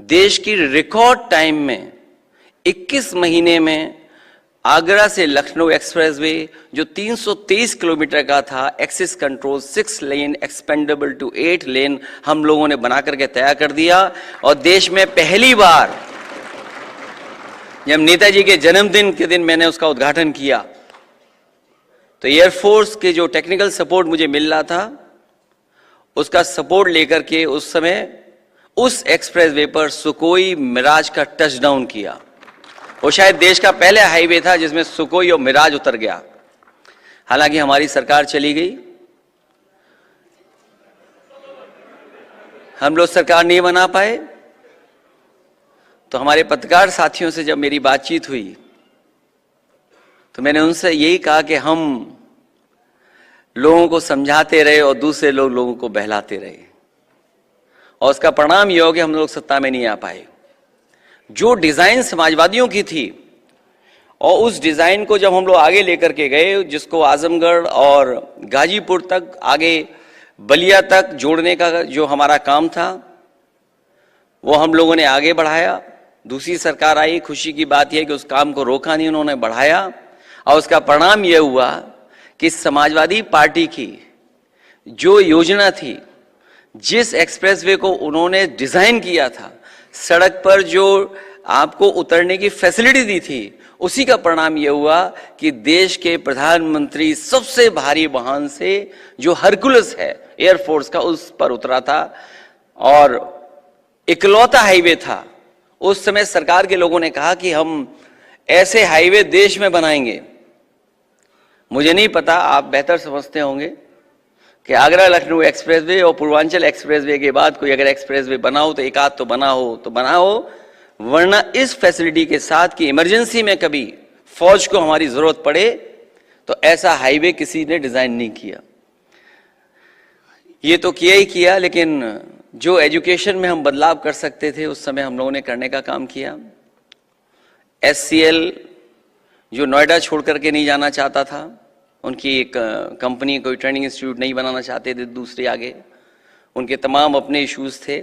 देश की record time में 21 महीने में आगरा से लखनऊ एक्सप्रेसवे जो 323 किलोमीटर का था, access control 6 lane expandable to 8 lane हम लोगों ने बना करके तैयार कर दिया। और देश में पहली बार जब नेताजी के जन्मदिन के दिन मैंने उसका उद्घाटन किया तो एयरफोर्स के जो टेक्निकल सपोर्ट मुझे मिल रहा था उसका सपोर्ट लेकर के उस समय उस एक्सप्रेसवे पर सुकोई मिराज का टचडाउन किया। वो शायद देश का पहले हाईवे था जिसमें सुकोई और मिराज उतर गया। हालांकि हमारी सरकार चली गई, हम लोग सरकार नहीं बना पाए। तो हमारे पत्रकार साथियों से जब मेरी बातचीत हुई तो मैंने उनसे यही कहा कि हम लोगों को समझाते रहे और दूसरे लोगों को बहलाते रहे, और उसका परिणाम यह हो कि हम लोग सत्ता में नहीं आ पाए। जो डिजाइन समाजवादियों की थी और उस डिजाइन को जब हम लोग आगे लेकर के गए, जिसको आजमगढ़ और गाजीपुर तक, आगे बलिया तक जोड़ने का जो हमारा काम था वो हम लोगों ने आगे बढ़ाया। दूसरी सरकार आई, खुशी की बात यह कि उस काम को रोका नहीं, उन्होंने बढ़ाया। और उसका परिणाम यह हुआ कि समाजवादी पार्टी की जो योजना थी, जिस एक्सप्रेसवे को उन्होंने डिजाइन किया था, सड़क पर जो आपको उतरने की फैसिलिटी दी थी, उसी का परिणाम यह हुआ कि देश के प्रधानमंत्री सबसे भारी वाहन से जो हरकुलस है एयरफोर्स का, उस पर उतरा था और इकलौता हाईवे था। उस समय सरकार के लोगों ने कहा कि हम ऐसे हाईवे देश में बनाएंगे। मुझे नहीं पता, आप बेहतर समझते होंगे कि आगरा लखनऊ एक्सप्रेसवे और पूर्वांचल एक्सप्रेसवे के बाद कोई अगर एक्सप्रेसवे बना हो तो एक आध तो बना हो, वरना इस फैसिलिटी के साथ कि इमरजेंसी में कभी फौज को हमारी जरूरत पड़े तो ऐसा हाईवे किसी ने डिजाइन नहीं किया। ये तो किया ही किया, लेकिन जो एजुकेशन में हम बदलाव कर सकते थे उस समय हम लोगों ने करने का काम किया। SCL जो नोएडा छोड़ करके नहीं जाना चाहता था, उनकी एक कंपनी कोई ट्रेनिंग इंस्टीट्यूट नहीं बनाना चाहते थे दूसरे आगे, उनके तमाम अपने इश्यूज थे।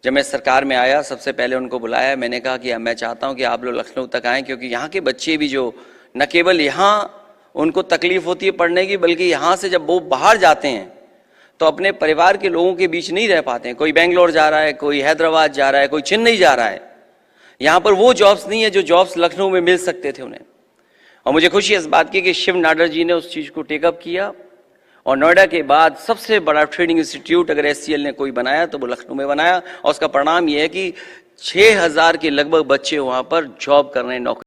जब मैं सरकार में आया सबसे पहले उनको बुलाया, मैंने कहा कि मैं चाहता हूं कि आप लोग लखनऊ तक आएं, क्योंकि यहाँ के बच्चे भी जो न केवल यहाँ उनको तकलीफ होती है पढ़ने की, बल्कि यहाँ से जब वो बाहर जाते हैं तो अपने परिवार के लोगों के बीच नहीं रह पाते हैं। कोई बेंगलोर जा रहा है, कोई हैदराबाद जा रहा है, कोई चेन्नई जा रहा है। यहाँ पर वो जॉब्स नहीं है जो जॉब्स लखनऊ में मिल सकते थे उन्हें। और मुझे खुशी इस बात की कि शिव नाडर जी ने उस चीज़ को टेकअप किया और नोएडा के बाद सबसे बड़ा ट्रेनिंग इंस्टीट्यूट अगर SCL ने कोई बनाया तो वो लखनऊ में बनाया। और उसका परिणाम यह है कि 6000 के लगभग बच्चे वहाँ पर जॉब कर रहे हैं, नौकरी